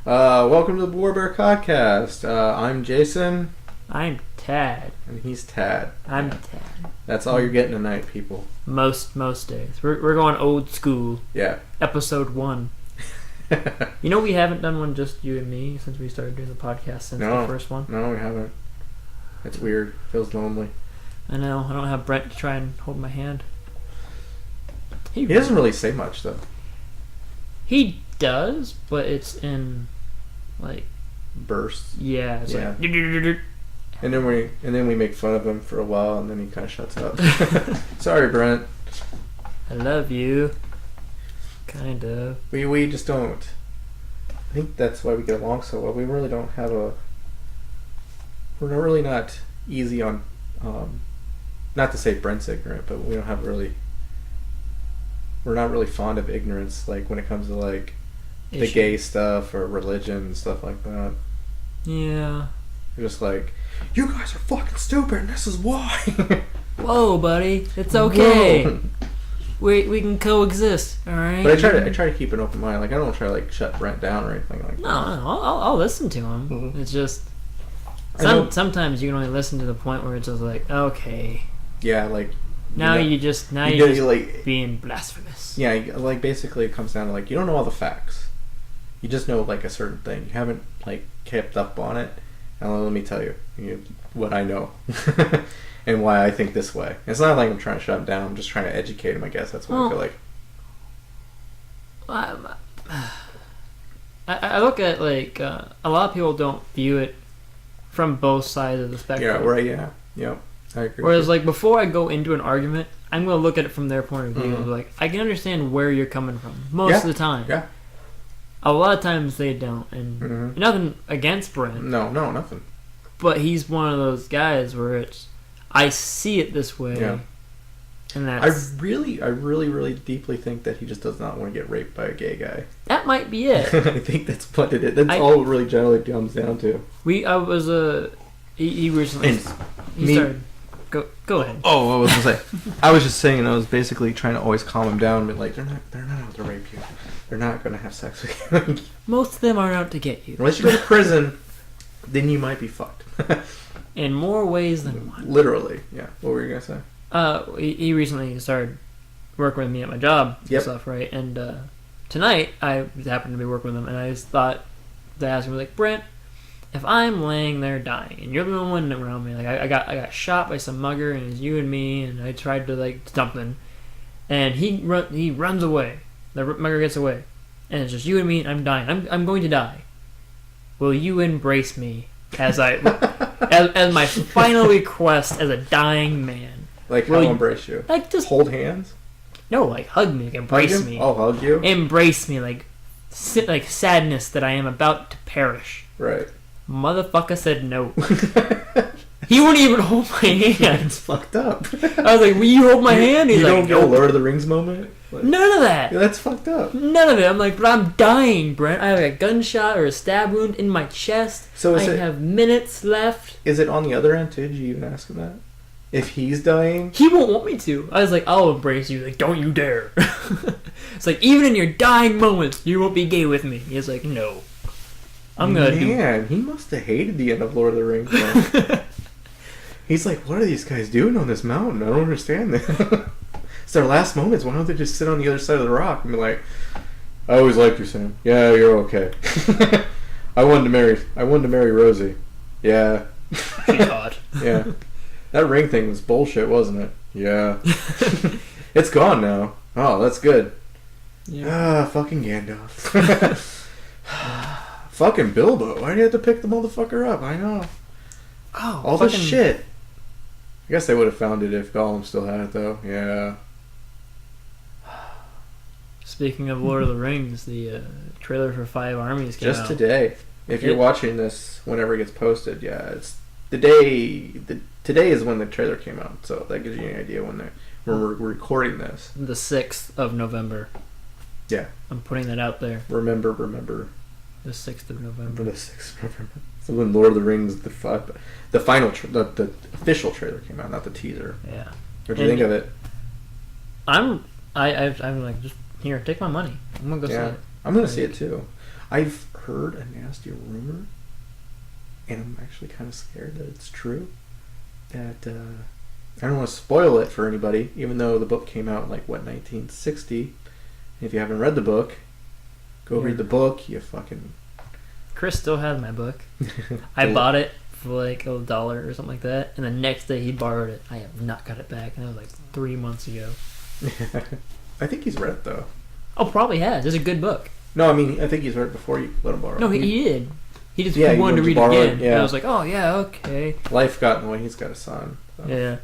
Welcome to the WBPodcast. I'm Jason. I'm Tad. And he's Tad. I'm Tad. That's all you're getting tonight, people. Most days. We're going old school. Yeah. Episode 1. You know we haven't done one just you and me since we started doing the podcast since the first one? No, we haven't. It's weird. Feels lonely. I know. I don't have Brent to try and hold my hand. He doesn't really say much, though. He does, but it's in, like... bursts. Yeah, it's like... And then we make fun of him for a while, and then he kind of shuts up. Sorry, Brent. I love you. Kind of. We just don't. I think that's why we get along so well. We really don't have a... We're really not easy on... not to say Brent's ignorant, but we don't have really... We're not really fond of ignorance, like, when it comes to, like, the gay stuff or religion and stuff like that. Yeah. We're just like, you guys are fucking stupid, and this is why. Whoa, buddy. It's okay. Whoa. We can coexist, alright? But I try to keep an open mind. Like, I don't try to, like, shut Brent down or anything like that. No, I'll listen to him. Mm-hmm. It's just... sometimes you can only listen to the point where it's just like, okay. Yeah, like... You're just like, being blasphemous. Yeah, like, basically it comes down to, like, you don't know all the facts. You just know, like, a certain thing. You haven't, like, kept up on it. And let me tell you what I know. And why I think this way. It's not like I'm trying to shut him down. I'm just trying to educate him, I guess. That's what I feel like. I look at, like, a lot of people don't view it from both sides of the spectrum. Yeah, right, yeah. Yep. I agree. Whereas, like, before I go into an argument, I'm going to look at it from their point of view. Mm-hmm. Like, I can understand where you're coming from most of the time. Yeah. A lot of times they don't. And nothing against Brent. No, nothing. But he's one of those guys where it's, I see it this way. Yeah. And that's... I really deeply think that he just does not want to get raped by a gay guy. That might be it. I think that's what it is. That's all it really generally comes down to. He recently... He started... Go ahead. Oh, what was I going to say? I was just saying, I was basically trying to always calm him down, but like, they're not out to rape you. They're not going to have sex with you. Most of them aren't out to get you. Unless you go to prison, then you might be fucked. In more ways than one. Literally, yeah. What were you going to say? He recently started working with me at my job and stuff, right? And tonight, I happened to be working with him, and I just thought to ask him, like, Brent, if I'm laying there dying, and you're the only one around me, like I got shot by some mugger, and it's you and me, and I tried to like something, and he runs away. The mugger gets away, and it's just you and me, and I'm dying. I'm going to die. Will you embrace me as as my final request as a dying man? Like how embrace you? Like just hold hands? No, like hug me, like embrace me. Oh, hug you? Embrace me, like sadness that I am about to perish. Right. Motherfucker said no. He wouldn't even hold my hand. It's fucked up. I was like, will you hold my hand? He's you like, don't get a Lord of the Rings moment? Like, none of that. Yeah, that's fucked up. None of it. I'm like, but I'm dying, Brent. I have a gunshot or a stab wound in my chest. So I have minutes left. Is it on the other end too? Did you even ask him that? If he's dying? He won't want me to. I was like, I'll embrace you. Like, don't you dare. It's like, even in your dying moments, you won't be gay with me. He's like, no. Man, he must have hated the end of Lord of the Rings. He's like, what are these guys doing on this mountain? I don't understand this. It's their last moments. Why don't they just sit on the other side of the rock and be like, I always liked you, Sam. Yeah, you're okay. I wanted to marry Rosie. Yeah. She's hot. Yeah. That ring thing was bullshit, wasn't it? Yeah. It's gone now. Oh, that's good. Yeah. Fucking Gandalf. Fucking Bilbo. Why do you have to pick the motherfucker up? I know. Oh, all this shit. I guess they would have found it if Gollum still had it, though. Yeah. Speaking of Lord of the Rings, the trailer for 5 Armies came out. Just today. If you're watching this whenever it gets posted, yeah, it's the day... Today is when the trailer came out, so that gives you an idea when we're recording this. The 6th of November. Yeah. I'm putting that out there. Remember. The 6th of November. The 6th of November. So when Lord of the Rings, the final, the official trailer came out, not the teaser. Yeah. What do you think of it? I'm like, just here, take my money. I'm gonna go see it. I'm gonna see it too. I've heard a nasty rumor, and I'm actually kind of scared that it's true. That I don't want to spoil it for anybody, even though the book came out in 1960. If you haven't read the book, go read the book. You fucking. Chris still has my book. I bought it for $1 or something like that, and the next day he borrowed it. I have not got it back, and that was 3 months ago. I think he's read it though. Oh, probably has. It's a good book. No, I mean I think he's read it before you let him borrow it. No, he did. He just he wanted to read it again. Yeah. And I was like, oh yeah, okay. Life got in the way. He's got a son. So. Yeah.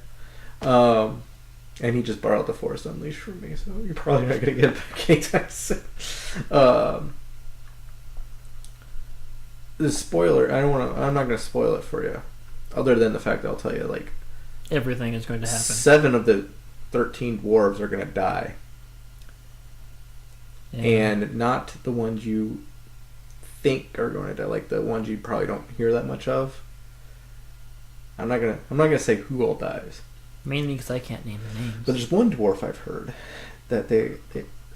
And he just borrowed The Force Unleashed from me, so you're probably not going to get it back anytime soon. The spoiler, I'm not going to spoil it for you, other than the fact that I'll tell you, everything is going to happen. 7 of the 13 dwarves are going to die. Yeah. And not the ones you think are going to die, the ones you probably don't hear that much of. I'm not gonna say who all dies. Mainly because I can't name the names. But there's one dwarf I've heard that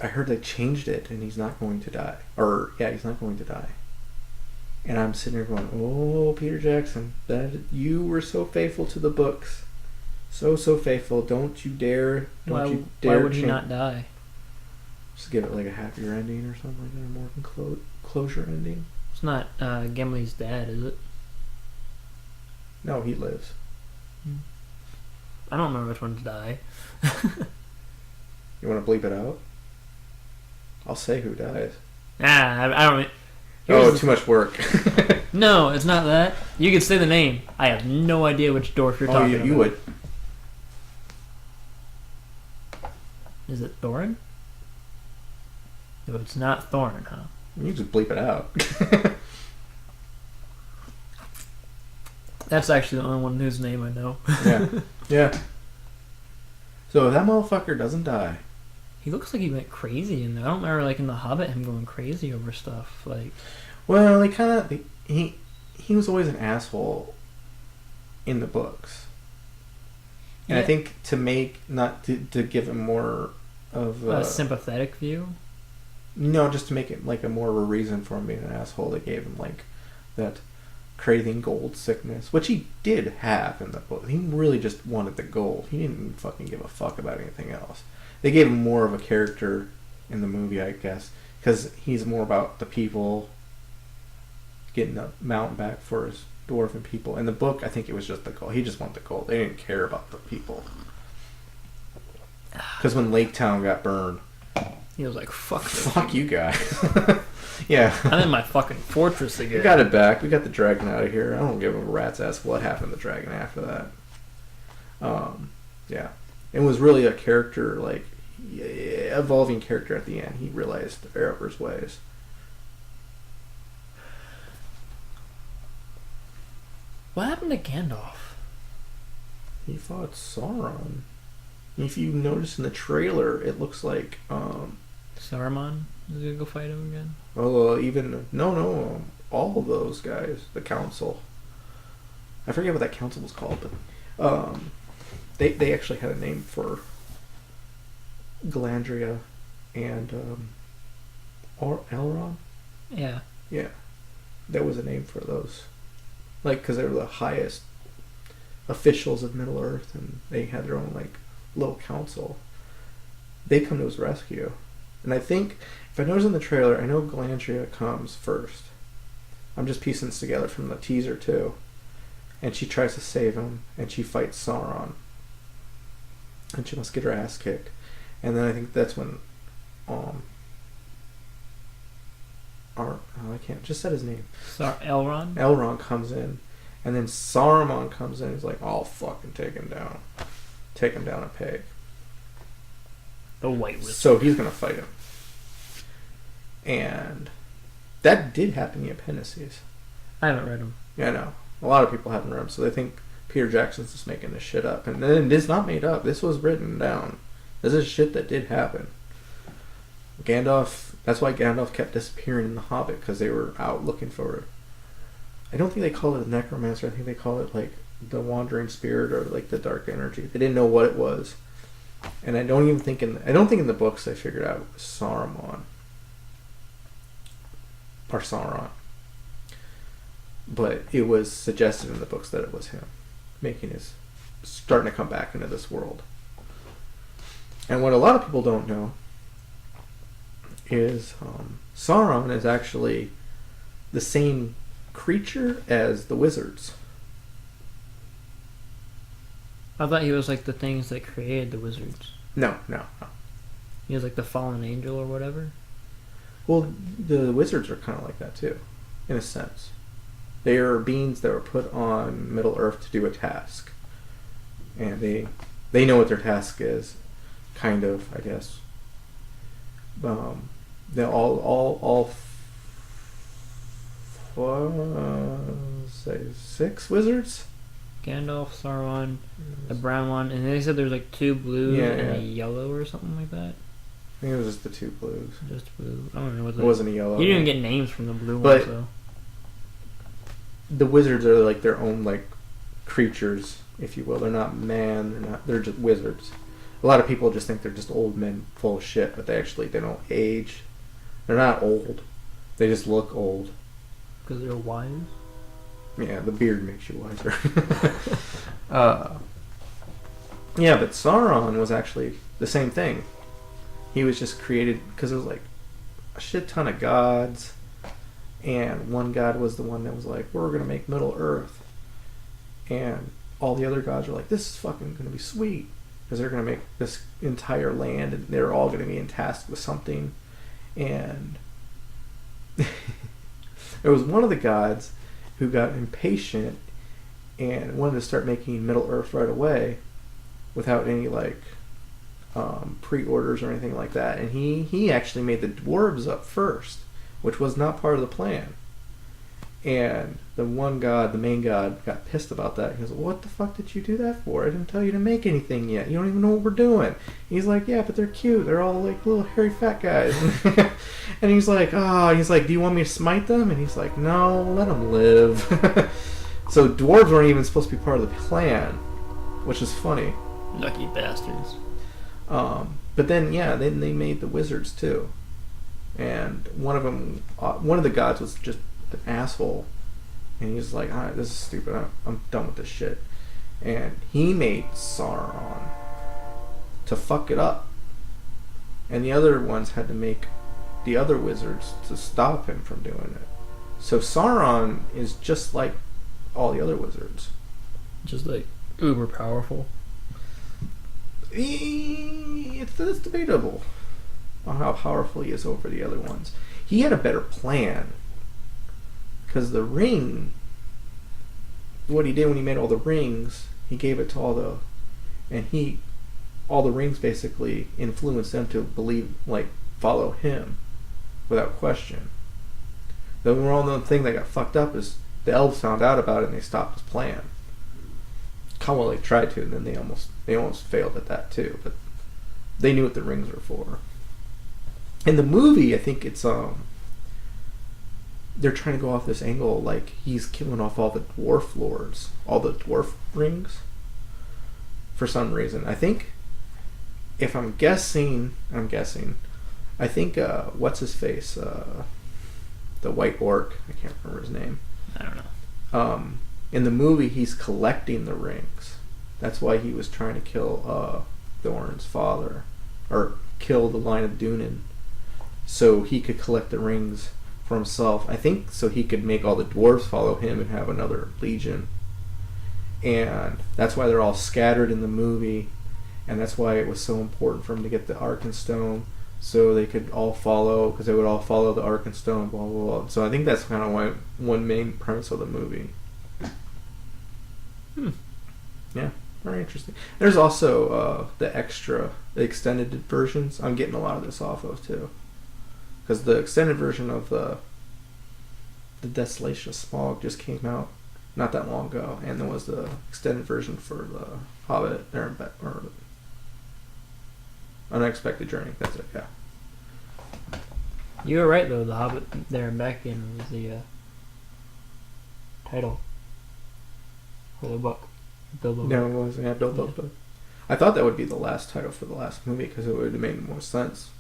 I heard they changed it and he's not going to die. He's not going to die. And I'm sitting there going, oh, Peter Jackson, that you were so faithful to the books. So faithful. Don't you dare. Why would he not die? Just give it a happier ending or something like that, a more closure ending. It's not Gimli's dad, is it? No, he lives. I don't remember which one to die. You want to bleep it out? I'll say who dies. I don't. Too much work. No, it's not that. You can say the name. I have no idea which dwarf you're talking about. You would. Is it Thorin? No, it's not Thorin, huh? You just bleep it out. That's actually the only one whose name I know. Yeah. So if that motherfucker doesn't die, he looks like he went crazy in there. I don't remember in The Hobbit him going crazy over stuff Well, he was always an asshole in the books, and I think to give him more of a sympathetic view. No, just to make it a more of a reason for him being an asshole. They gave him that craving gold sickness, which he did have in the book. He really just wanted the gold. He didn't fucking give a fuck about anything else. They gave him more of a character in the movie, I guess, because he's more about the people getting the mountain back for his dwarven people. In the book, I think it was just the gold. He just wanted the gold. They didn't care about the people. Because when Lake Town got burned, he was like, fuck you guys. Yeah. I'm in my fucking fortress again. We got it back. We got the dragon out of here. I don't give a rat's ass what happened to the dragon after that. Yeah. It was really a character, evolving character at the end. He realized Erebr's ways. What happened to Gandalf? He fought Sauron. If you notice in the trailer, it looks like Saruman is gonna go fight him again. No, all of those guys, the council. I forget what that council was called, but they actually had a name for Galadriel and Elrond. Yeah. Yeah, there was a name for those, because they were the highest officials of Middle Earth, and they had their own little council. They come to his rescue, and I think if I notice in the trailer, I know Galadriel comes first. I'm just piecing this together from the teaser too, and she tries to save him, and she fights Sauron, and she must get her ass kicked, and then I think that's when I can't just said his name. Elrond. Elrond comes in, and then Saruman comes in. He's like, "I'll fucking take him down a peg." The White Wizard. So he's gonna fight him, and that did happen in the appendices. I haven't read them. Yeah, I know. A lot of people haven't read them, so they think Peter Jackson's just making this shit up, and then it's not made up. This was written down. This is shit that did happen. Gandalf. That's why Gandalf kept disappearing in The Hobbit, because they were out looking for it. I don't think they call it a necromancer. I think they call it the wandering spirit or the dark energy. They didn't know what it was, and I don't think in the books they figured out it was Saruman. or Sauron. But it was suggested in the books that it was him starting to come back into this world. And what a lot of people don't know is Sauron is actually the same creature as the wizards. I thought he was like the things that created the wizards. No. He was like the fallen angel or whatever. Well, the wizards are kind of like that too, in a sense. They are beings that were put on Middle Earth to do a task, and they know what their task is, kind of, I guess. They say 6 wizards. Gandalf, Sauron, the brown one, and they said there's like 2 blue and a yellow or something like that. I think it was just the 2 blues. Just blue. I don't know what it wasn't a yellow. You didn't even get names from the blue but ones, though. The wizards are like their own like creatures, if you will. They're not man. They're just wizards. A lot of people just think they're just old men full of shit, but they don't age. They're not old. They just look old. Because they're wise? Yeah, the beard makes you wiser. Yeah, but Sauron was actually the same thing. He was just created because it was like a shit ton of gods, and one god was the one that was like, we're going to make Middle Earth. And all the other gods are like, this is fucking going to be sweet. Because they're going to make this entire land, and they're all going to be tasked with something. And there was one of the gods who got impatient and wanted to start making Middle Earth right away without any like pre-orders or anything like that. And he actually made the dwarves up first, which was not part of the plan. And the one god, the main god, got pissed about that. He goes, what the fuck did you do that for? I didn't tell you to make anything yet. You don't even know what we're doing. He's like, yeah, but they're cute. They're all like little hairy fat guys. And he's like, do you want me to smite them? And he's like, no, let them live. So dwarves weren't even supposed to be part of the plan, which is funny. Lucky bastards. But then, yeah, then they made the wizards too. And one of the gods was just an asshole, and he's like, alright, this is stupid, I'm done with this shit. And he made Sauron to fuck it up, and the other ones had to make the other wizards to stop him from doing it. So Sauron is just like all the other wizards, just like uber powerful. It's debatable on how powerful he is over the other ones. He had a better plan. Because the ring, what he did when he made all the rings, he gave it to all the rings basically influenced them to follow him without question. The one thing that got fucked up is the elves found out about it and they stopped his plan. Well, they tried to, and then they almost failed at that too. But they knew what the rings were for. In the movie, I think it's they're trying to go off this angle like he's killing off all the dwarf lords, all the dwarf rings, for some reason. I think, if I'm guessing, I think, what's his face? The white orc, I can't remember his name. I don't know. In the movie, he's collecting the rings. That's why he was trying to kill Thorin's father, or kill the line of Dunin, so he could collect the rings for himself. I think so he could make all the dwarves follow him and have another legion. And that's why they're all scattered in the movie, and that's why it was so important for him to get the Arkenstone, so they could all follow, because they would all follow the Arkenstone, blah blah blah. So I think that's kind of one main premise of the movie. Yeah, very interesting. There's also the extended versions. I'm getting a lot of this off of too, because the extended version of the Desolation of Smaug just came out not that long ago, and there was the extended version for the Hobbit or Unexpected Journey. That's it. Yeah. You were right though. The Hobbit there and back in was the title for the book. Bilbo. No, it wasn't. Yeah, Bilbo's book. I thought that would be the last title for the last movie because it would have made more sense.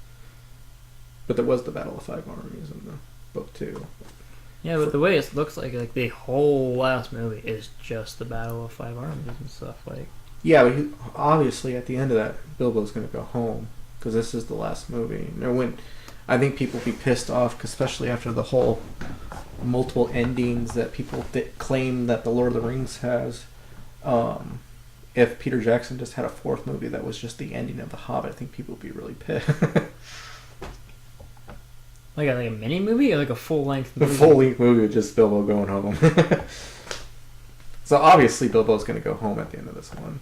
But there was the Battle of Five Armies and book 2. Yeah, but the way it looks like the whole last movie is just the Battle of Five Armies and stuff. Like, yeah, but obviously at the end of that, Bilbo's going to go home because this is the last movie. I think people will be pissed off, 'cause especially after the whole multiple endings that people claim that the Lord of the Rings has. If Peter Jackson just had a 4th movie that was just the ending of The Hobbit, I think people would be really pissed. like a mini movie or like a full length movie? A full length movie with just Bilbo going home. So obviously Bilbo's going to go home at the end of this one.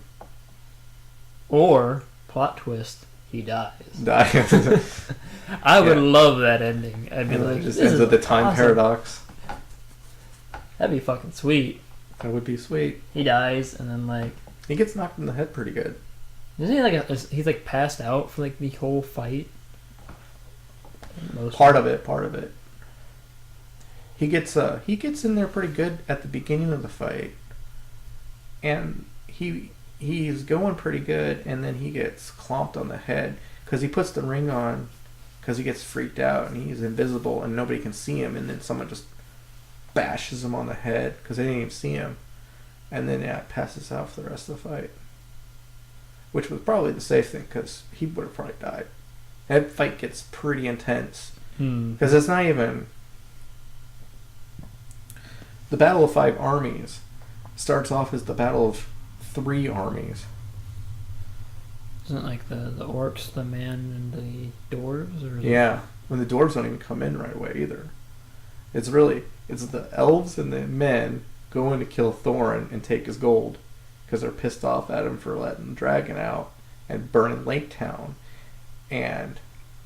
Or, plot twist, he dies. Dies. I would love that ending. I'd be and like, it just this ends is with the time awesome. paradox. That'd be fucking sweet. That would be sweet. He dies, and then like he gets knocked in the head pretty good. Isn't he he's like passed out for like the whole fight? Part of it. He gets in there pretty good at the beginning of the fight, and he's going pretty good, and then he gets clomped on the head because he puts the ring on because he gets freaked out and he's invisible and nobody can see him, and then someone just bashes him on the head because they didn't even see him, and then passes out for the rest of the fight, which was probably the safe thing because he would have probably died. That fight gets pretty intense because it's not even the Battle of Five Armies starts off as the Battle of 3 armies. Isn't it like the orcs, the man, and the dwarves? Or yeah, when the dwarves don't even come in right away either. It's the elves and the men going to kill Thorin and take his gold because they're pissed off at him for letting the dragon out and burning Lake Town. And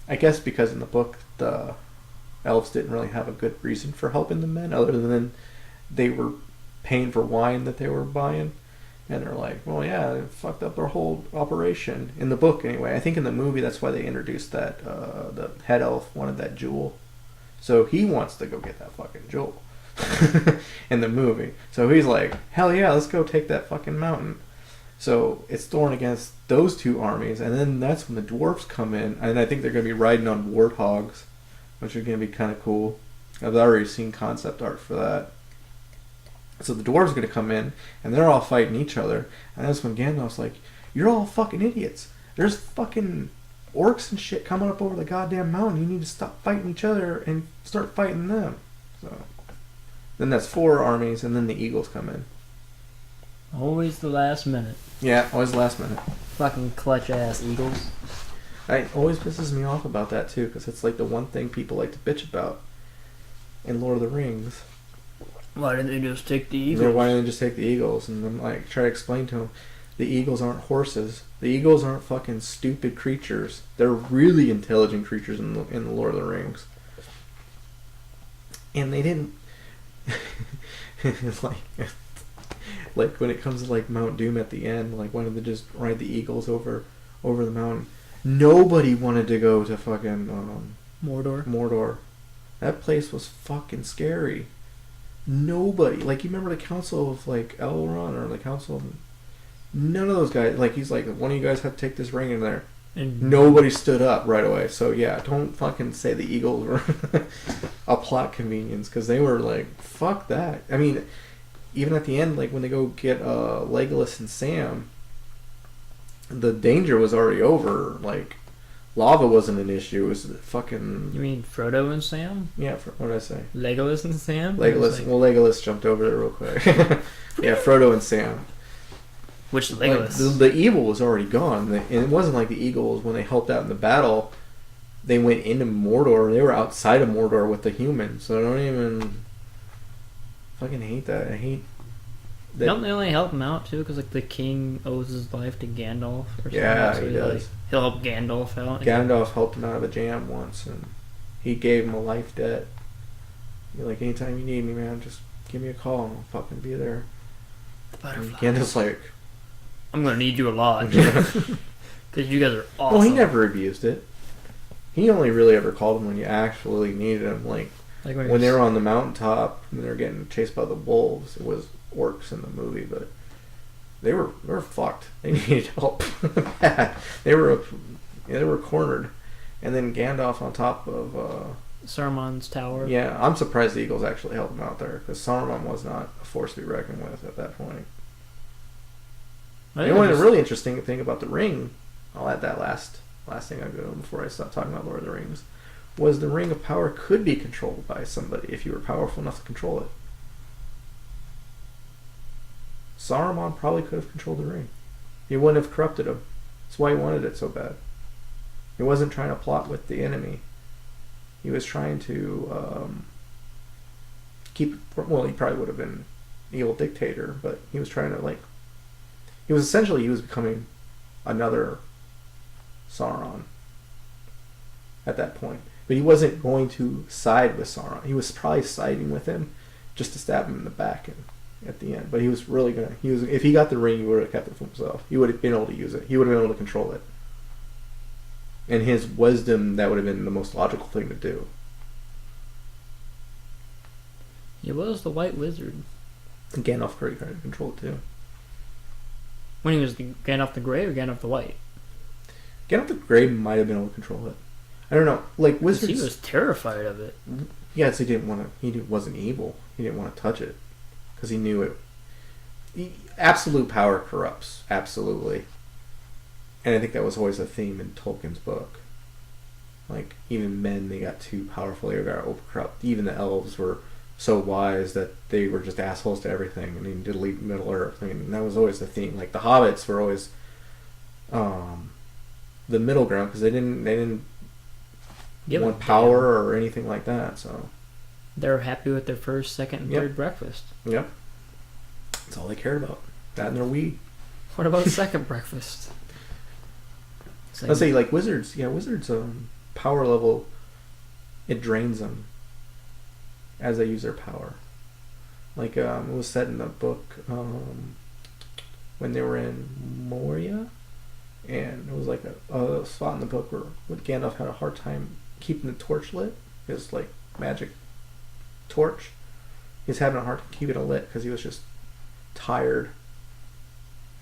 I guess because in the book the elves didn't really have a good reason for helping the men other than they were paying for wine that they were buying. And they're like, well, yeah, they fucked up their whole operation. In the book, anyway. I think in the movie, that's why they introduced that the head elf wanted that jewel. So he wants to go get that fucking jewel in the movie. So he's like, hell yeah, let's go take that fucking mountain. So it's Thorin against those 2 armies. And then that's when the dwarves come in. And I think they're going to be riding on warthogs, which are going to be kind of cool. I've already seen concept art for that. So the dwarves are going to come in, and they're all fighting each other. And that's when Gandalf's like, you're all fucking idiots. There's fucking orcs and shit coming up over the goddamn mountain. You need to stop fighting each other and start fighting them. So then that's 4 armies, and then the eagles come in. Always the last minute. Yeah, always last minute. Fucking clutch-ass eagles. It always pisses me off about that, too, because it's like the one thing people like to bitch about in Lord of the Rings. Why didn't they just take the eagles? Why didn't they just take the eagles? And I'm like, try to explain to them, the eagles aren't horses. The eagles aren't fucking stupid creatures. They're really intelligent creatures in the Lord of the Rings. And they didn't. It's like when it comes to like Mount Doom at the end, like why did they just ride the eagles over the mountain? Nobody wanted to go to fucking Mordor. That place was fucking scary. Nobody, like, you remember the Council of like Elrond or the Council of, none of those guys, like, he's like, one of you guys have to take this ring in there, and nobody stood up right away. So yeah, don't fucking say the eagles were a plot convenience, because they were like, fuck that. I mean, even at the end, like when they go get Legolas and Sam, the danger was already over. Like, lava wasn't an issue. It was fucking... You mean Frodo and Sam? Yeah, what did I say? Legolas and Sam? Legolas. Like... Well, Legolas jumped over there real quick. Yeah, Frodo and Sam. Which Legolas? Like, the evil was already gone. And it wasn't like the Eagles, when they helped out in the battle, they went into Mordor. They were outside of Mordor with the humans. So I don't even... fucking hate that. I hate... that. Don't they only help him out, too? Because, like, the king owes his life to Gandalf or something. Yeah, so he does. Like, he'll help Gandalf out. Gandalf helped him out of a jam once, and he gave him a life debt. You're like, anytime you need me, man, just give me a call and I'll fucking be there. Butterfly. And Gandalf's like... I'm going to need you a lot. Because you guys are awesome. Well, he never abused it. He only really ever called him when you actually needed him. Like when they were on the mountaintop, when they were getting chased by the wolves, it was orcs in the movie, but they were fucked. They needed help. They were cornered, and then Gandalf on top of Saruman's tower. Yeah, I'm surprised the Eagles actually helped him out there, because Saruman was not a force to be reckoned with at that point. And one really interesting thing about the ring, I'll add that last thing I go before I stop talking about Lord of the Rings, was the Ring of Power could be controlled by somebody if you were powerful enough to control it. Saruman probably could have controlled the ring. He wouldn't have corrupted him. That's why he wanted it so bad. He wasn't trying to plot with the enemy. He was trying to keep... Well, he probably would have been an evil dictator, but he was trying to, he was becoming another Sauron at that point. But he wasn't going to side with Sauron. He was probably siding with him just to stab him in the back at the end. But he was really going to... If he got the ring, he would have kept it for himself. He would have been able to use it. He would have been able to control it. In his wisdom, that would have been the most logical thing to do. He was the White Wizard. Gandalf pretty tried to control it too. When he was Gandalf the Grey or Gandalf the White? Gandalf the Grey might have been able to control it. I don't know. Wizards... He was terrified of it. Yes, he didn't want to... He wasn't evil. He didn't want to touch it. Because he knew it... Absolute power corrupts. Absolutely. And I think that was always a theme in Tolkien's book. Even men, they got too powerful. They got overcorrupt. Even the elves were so wise that they were just assholes to everything. And they did leave Middle-earth. That was always the theme. The hobbits were always the middle ground, because they didn't want power or anything like that. So they're happy with their first, second, and third breakfast. Yep. That's all they cared about. That and their weed. What about second breakfast? Let's say wizards. Yeah, wizards. Power level, it drains them as they use their power. It was said in the book when they were in Moria, and it was a spot in the book where Gandalf had a hard time keeping the torch lit. His magic torch. He was having a hard time keeping it lit because he was just tired.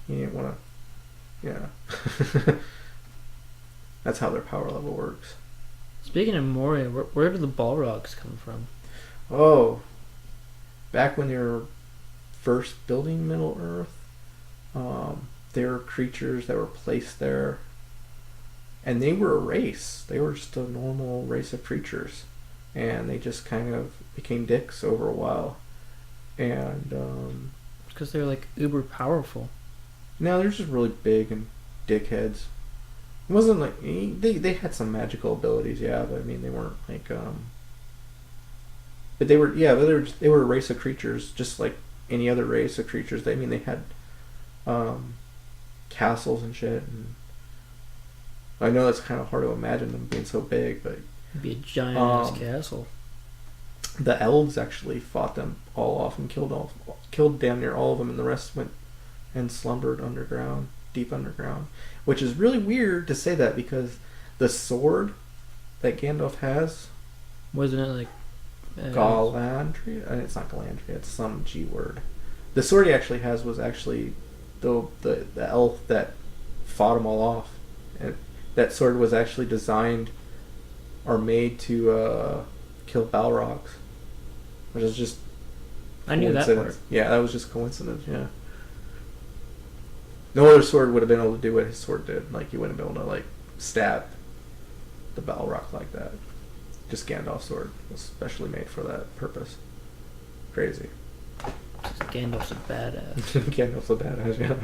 He didn't want to. Yeah. That's how their power level works. Speaking of Moria, where did the Balrogs come from? Oh, back when they were first building Middle-earth, there were creatures that were placed there, and they were a race. They were just a normal race of creatures, and they just kind of became dicks over a while. And because they're uber powerful. No, they're just really big and dickheads. It wasn't they had some magical abilities, yeah, but they weren't but they were they were a race of creatures, just like any other race of creatures. They had castles and shit, and I know it's kind of hard to imagine them being so big, but it'd be a giant castle. The elves actually fought them all off and killed damn near all of them, and the rest went and slumbered underground. Deep underground, which is really weird to say that, because the sword that Gandalf has, wasn't it Galandria? It's not Galandria. It's some G word. The sword he actually has was actually the elf that fought them all off, and that sword was actually designed or made to kill Balrogs, which is just I knew that part. Yeah, that was just coincidence. Yeah. No other sword would have been able to do what his sword did. He wouldn't have been able to stab the Balrog like that. Just Gandalf's sword was specially made for that purpose. Crazy. Gandalf's a badass. Gandalf's a badass, yeah.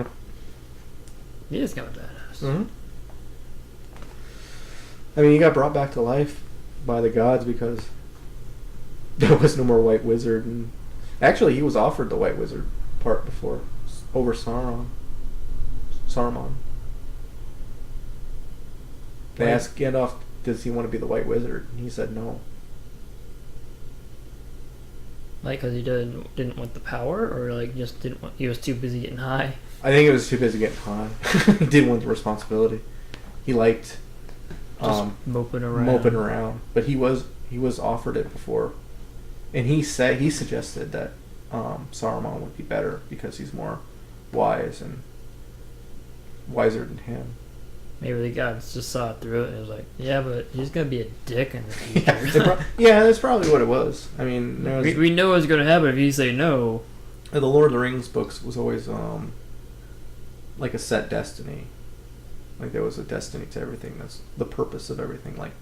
He is kind of badass. Mm-hmm. He got brought back to life by the gods because there was no more White Wizard, and actually he was offered the White Wizard part before over Saruman. They asked Gandalf, does he want to be the White Wizard? And he said no. Because he didn't want the power, or just didn't want... He was too busy getting high? I think he was too busy getting high. He didn't want the responsibility. He liked... just moping around. But he was offered it before. And he suggested that Saruman would be better because he's more wise and wiser than him. Maybe the guys just saw it through it and was like, yeah, but he's going to be a dick in the future. Yeah, that's probably what it was. I mean, we know what's going to happen if you say no. The Lord of the Rings books was always like a set destiny. Like there was a destiny to everything. That's the purpose of everything. Like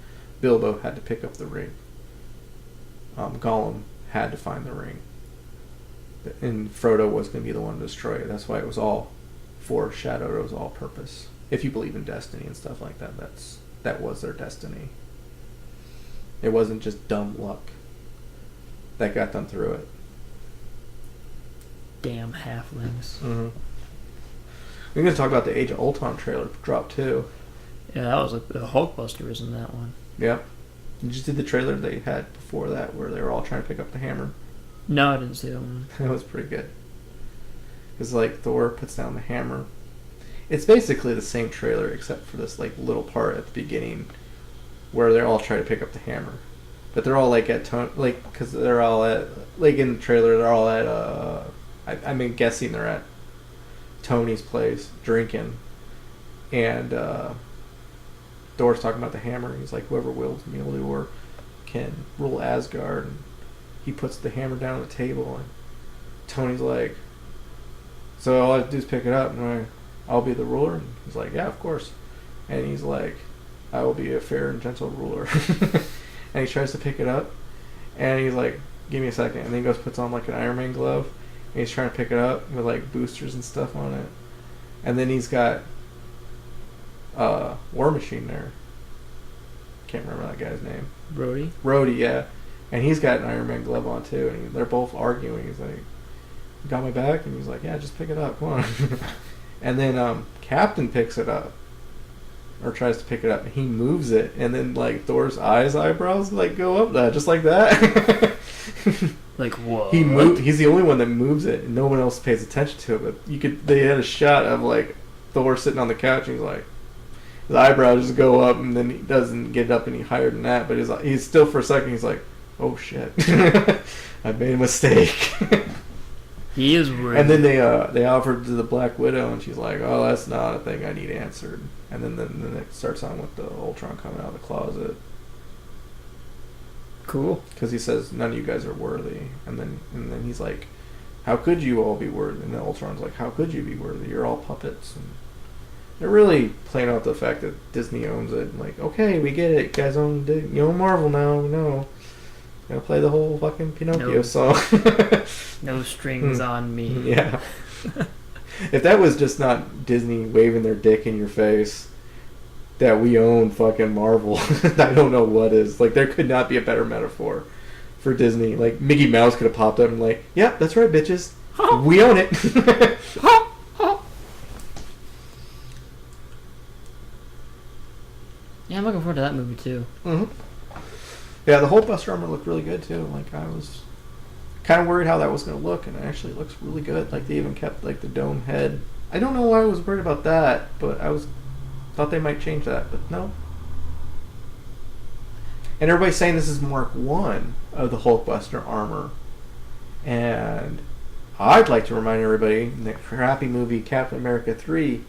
Bilbo had to pick up the ring. Gollum had to find the ring. And Frodo was going to be the one to destroy it. That's why it was all foreshadowed. It was all purpose. If you believe in destiny and stuff like that, that was their destiny. It wasn't just dumb luck that got them through it. Damn halflings. Mm-hmm. We're going to talk about the Age of Ultron trailer drop too. Yeah, that was like the Hulkbuster was in that one. Yep. You just did the trailer they had before that where they were all trying to pick up the hammer. No, I didn't see that one. That was pretty good. Because like Thor puts down the hammer. It's basically the same trailer except for this like little part at the beginning where they're all trying to pick up the hammer. But they're all like at because they're all at like in the trailer they're all at I'm guessing they're at Tony's place drinking, and Thor's talking about the hammer. He's like, whoever wields Mjolnir can rule Asgard. And he puts the hammer down on the table, and Tony's like, so all I have to do is pick it up, and I'll be the ruler? And he's like, yeah, of course. And he's like, I will be a fair and gentle ruler. And he tries to pick it up, and he's like, give me a second. And then he goes puts on like an Iron Man glove, and he's trying to pick it up with like boosters and stuff on it. And then he's got War Machine there. Can't remember that guy's name. Rhodey, yeah. And he's got an Iron Man glove on too, and they're both arguing. He's like, you got my back? And he's like, yeah, just pick it up, come on. And then Captain picks it up, or tries to pick it up, and he moves it, and then like Thor's eyebrows like go up just like that. Like what? He's the only one that moves it, and no one else pays attention to it. But they had a shot of like Thor sitting on the couch, and he's like, his eyebrows just go up, and then he doesn't get up any higher than that. But he's still for a second. He's like, oh shit, I made a mistake. He is weird. And then they offered to the Black Widow, and she's like, oh, that's not a thing I need answered. And then it starts on with the Ultron coming out of the closet. Cool. Because he says, none of you guys are worthy. And then he's like, how could you all be worthy? And then Ultron's like, how could you be worthy? You're all puppets. And they're really playing out the fact that Disney owns it. Like, okay, we get it. You guys you own Marvel now. No. Gotta play the whole fucking Pinocchio song. No strings on me. Yeah. If that was just not Disney waving their dick in your face that we own fucking Marvel, I don't know what is. Like, there could not be a better metaphor for Disney. Like, Mickey Mouse could have popped up and like, yep, that's right, bitches. We own it. Yeah, I'm looking forward to that movie too. Mm-hmm. Yeah, the Hulkbuster armor looked really good too. Like, I was kind of worried how that was going to look, and it actually looks really good. Like, they even kept like the dome head. I don't know why I was worried about that, but thought they might change that, but no. And everybody's saying this is Mark 1 of the Hulkbuster armor. And I'd like to remind everybody, in the crappy movie Captain America 3,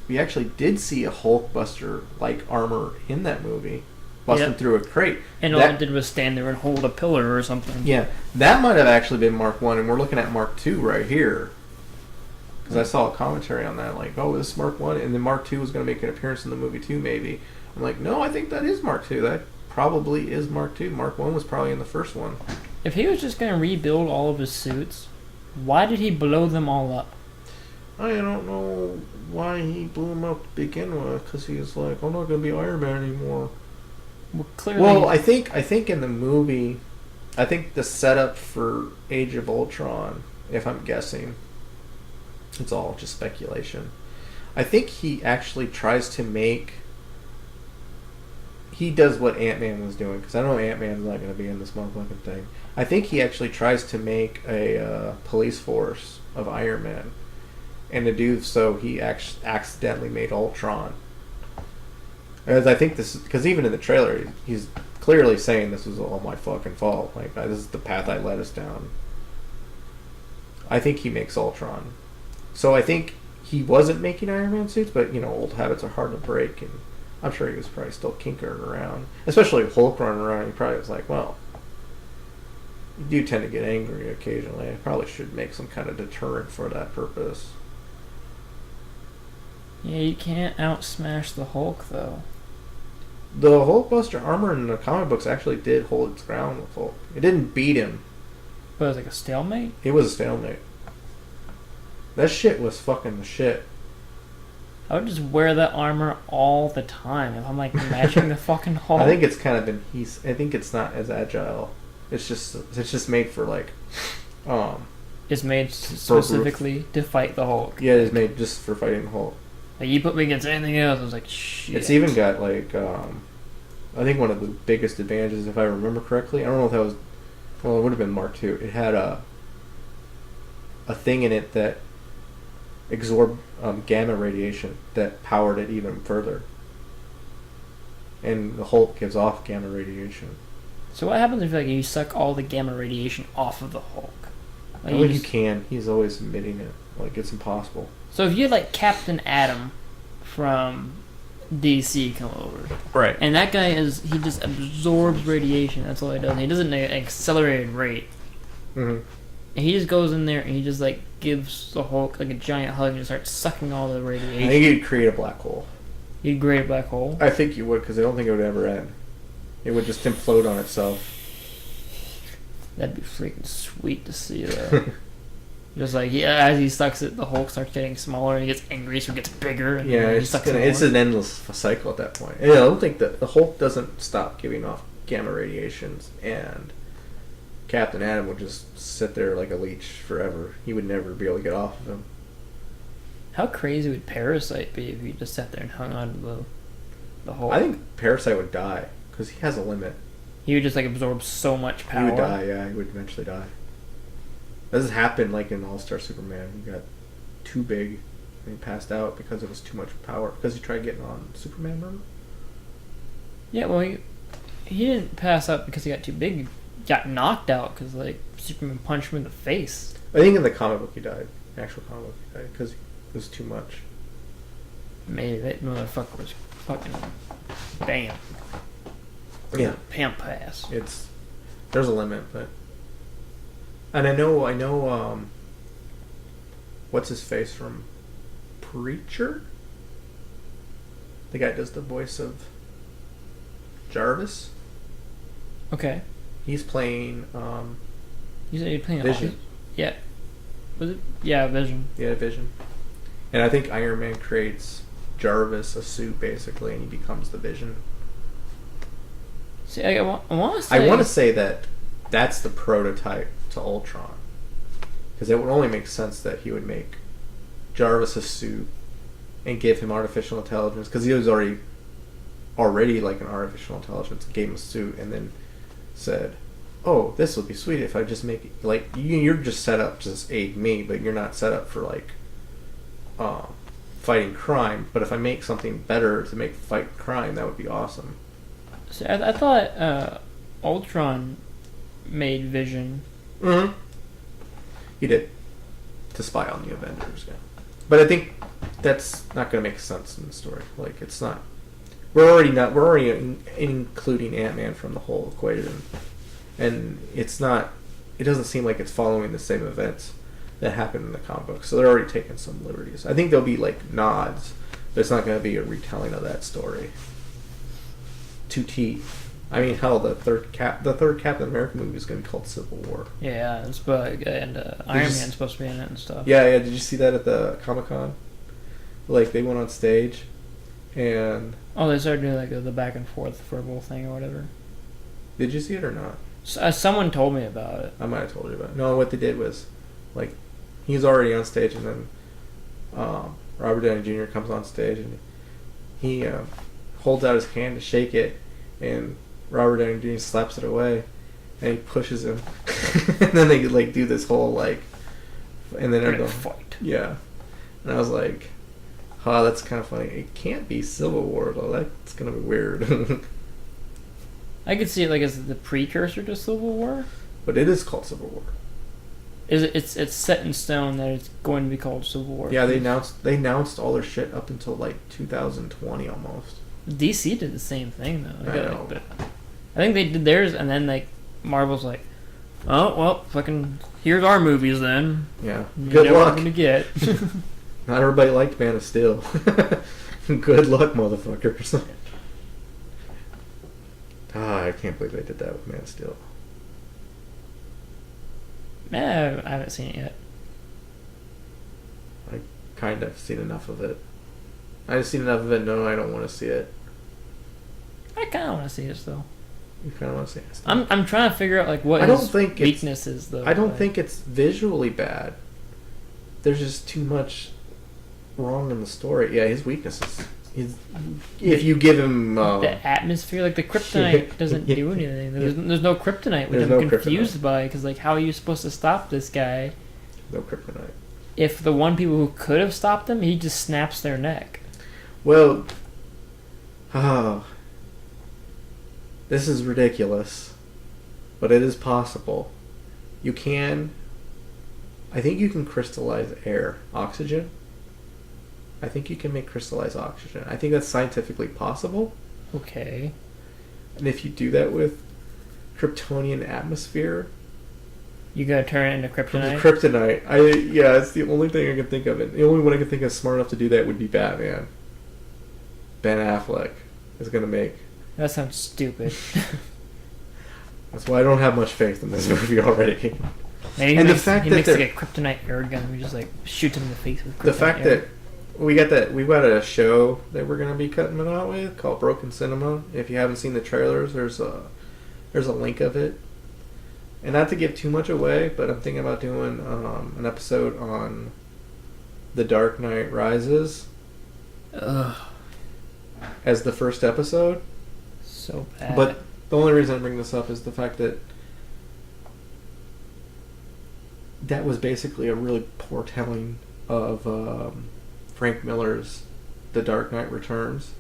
we actually did see a Hulkbuster-like armor in that movie. Busting through a crate. And all it did was stand there and hold a pillar or something. Yeah, that might have actually been Mark 1, and we're looking at Mark 2 right here. Because I saw a commentary on that, like, oh, this is Mark 1, and then Mark 2 was going to make an appearance in the movie too, maybe. I'm like, no, I think that is Mark 2. That probably is Mark 2. Mark 1 was probably in the first one. If he was just going to rebuild all of his suits, why did he blow them all up? I don't know why he blew them up to begin with, because he was like, I'm not going to be Iron Man anymore. Well, clearly. Well, I think in the movie, I think the setup for Age of Ultron, if I'm guessing, it's all just speculation. I think he actually tries to make. He does what Ant-Man was doing, because I know Ant-Man's not going to be in this motherfucking thing. I think he actually tries to make a police force of Iron Man, and to do so, he accidentally made Ultron. As I think this, because even in the trailer, he's clearly saying this was all my fucking fault. Like, this is the path I led us down. I think he makes Ultron. So I think he wasn't making Iron Man suits, but old habits are hard to break, and I'm sure he was probably still kinkering around, especially with Hulk running around. He probably was like, well, you do tend to get angry occasionally. I probably should make some kind of deterrent for that purpose. Yeah, you can't outsmash the Hulk, though. The Hulkbuster armor in the comic books actually did hold its ground with Hulk. It didn't beat him. But it was like a stalemate? It was a stalemate. That shit was fucking the shit. I would just wear that armor all the time if I'm like matching the fucking Hulk. I think it's kind of I think it's not as agile. It's just made for like, It's made specifically to fight the Hulk. Yeah, it's made just for fighting the Hulk. Like, you put me against anything else, I was like, shit. It's even got like, I think one of the biggest advantages, if I remember correctly, I don't know if that was, well, it would have been Mark II. It had a thing in it that absorbed gamma radiation that powered it even further. And the Hulk gives off gamma radiation. So what happens if you suck all the gamma radiation off of the Hulk? I think you can. He's always emitting it. Like, it's impossible. So if you had like Captain Atom from DC come over, right, and that guy he just absorbs radiation. That's all he does. He does it at an accelerated rate. Mm-hmm. And he just goes in there and he just like gives the Hulk like a giant hug and just starts sucking all the radiation. I think you'd create a black hole. You'd create a black hole? I think you would, because I don't think it would ever end. It would just implode on itself. That'd be freaking sweet to see that. Just like, yeah, as he sucks it, the Hulk starts getting smaller and he gets angry, so it gets bigger. And yeah, it's an endless cycle at that point. And I don't think that the Hulk doesn't stop giving off gamma radiations, and Captain Atom would just sit there like a leech forever. He would never be able to get off of him. How crazy would Parasite be if he just sat there and hung on to the Hulk? I think Parasite would die, because he has a limit. He would just like absorb so much power. He would die, yeah, he would eventually die. This has happened like in All-Star Superman. He got too big and he passed out because it was too much power. Because he tried getting on Superman, remember? Yeah, well, he didn't pass out because he got too big. He got knocked out because like Superman punched him in the face. I think in the comic book he died. The actual comic book he died because it was too much. Maybe that motherfucker was fucking bam. Yeah. Pamp pass. There's a limit, but. And I know, what's his face from Preacher? The guy that does the voice of Jarvis. Okay. He's playing, You said you're playing Vision. Yeah. Was it? Yeah, Vision. Yeah, Vision. And I think Iron Man creates Jarvis a suit, basically, and he becomes the Vision. See, I want to say... I want to say that that's the prototype to Ultron, because it would only make sense that he would make Jarvis a suit and give him artificial intelligence, because he was already like an artificial intelligence, gave him a suit and then said, oh, this would be sweet if I just make it, like, you're just set up to just aid me, but you're not set up for like fighting crime, but if I make something better to fight crime, that would be awesome. See, I thought Ultron made Vision. Mm-hmm. He did. To spy on the Avengers, yeah. But I think that's not going to make sense in the story. Like, it's not. We're already including Ant-Man from the whole equation, and it's not. It doesn't seem like it's following the same events that happened in the comic book. So they're already taking some liberties. I think there'll be like nods, but it's not going to be a retelling of that story. To T. I mean, hell, the third Captain America movie is going to be called Civil War. Yeah, it's and Iron Man's supposed to be in it and stuff. Yeah. Did you see that at the Comic-Con? Like, they went on stage, and... Oh, they started doing, like, the back and forth verbal thing or whatever. Did you see it or not? Someone told me about it. I might have told you about it. No, what they did was, like, he's already on stage, and then Robert Downey Jr. comes on stage, and he holds out his hand to shake it, and Robert Downey Jr. slaps it away, and he pushes him, and then they like do this whole like, and then they're going fight. Yeah, and I was like, oh, that's kind of funny. It can't be Civil War though. That's gonna be weird. I could see it like as the precursor to Civil War. But it is called Civil War. It's set in stone that it's going to be called Civil War. Yeah, they announced all their shit up until like 2020 almost. DC did the same thing though. I know. I think they did theirs, and then like Marvel's like, oh well, fucking here's our movies then. Yeah. You Good know what luck. we're gonna get. Not everybody liked Man of Steel. Good luck, motherfuckers. I can't believe they did that with Man of Steel. I haven't seen it yet. I kind of seen enough of it. I've seen enough of it. No, I don't want to see it. I kind of want to see it still. You kind of want to see it. I'm trying to figure out like what his weakness is though. I don't think it's visually bad. There's just too much wrong in the story. Yeah, his weaknesses. If you give him the atmosphere, like the kryptonite doesn't do anything. There's no kryptonite, which I'm confused by, because like how are you supposed to stop this guy? No kryptonite. If the one people who could have stopped him, he just snaps their neck. Well, this is ridiculous, but it is possible. I think you can crystallize oxygen. I think you can make crystallized oxygen. I think that's scientifically possible. Okay. And if you do that with Kryptonian atmosphere, you gotta turn it into kryptonite. Kryptonite. It's the only thing I can think of. The only one I can think of smart enough to do that would be Batman. Ben Affleck is gonna make. That sounds stupid. That's why I don't have much faith in this movie already. Maybe he makes like a kryptonite air gun. We just like shoot him in the face with kryptonite. The fact that we got a show that we're gonna be cutting it out with called Broken Cinema. If you haven't seen the trailers, there's a link of it. And not to give too much away, but I'm thinking about doing an episode on The Dark Knight Rises. Ugh. As the first episode. So bad. But the only reason I bring this up is the fact that that was basically a really poor telling of Frank Miller's The Dark Knight Returns.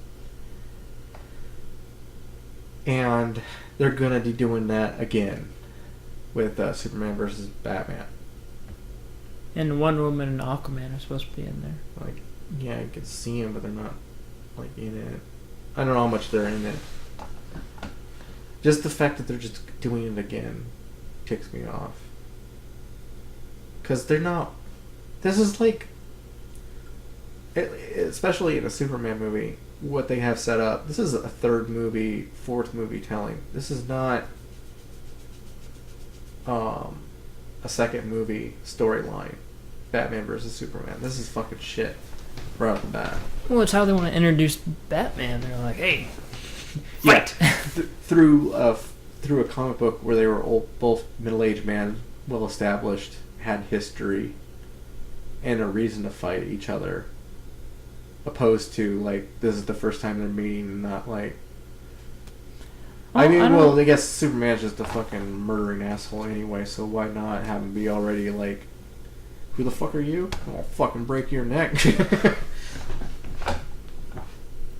And they're going to be doing that again with Superman versus Batman. And Wonder Woman and Aquaman are supposed to be in there. Like, yeah, you can see them, but they're not like in it. I don't know how much they're in it. Just the fact that they're just doing it again ticks me off. Because they're not... This is like... Especially in a Superman movie, what they have set up. This is a third movie, fourth movie telling. This is not a second movie storyline. Batman versus Superman. This is fucking shit right off the bat. Well, it's how they want to introduce Batman. They're like, hey, fight! Yeah. Through a comic book where they were both middle-aged men, well-established, had history, and a reason to fight each other. Opposed to, like, this is the first time they're meeting, not like... I guess Superman's just a fucking murdering asshole anyway, so why not have him be already, like, who the fuck are you? I'll fucking break your neck.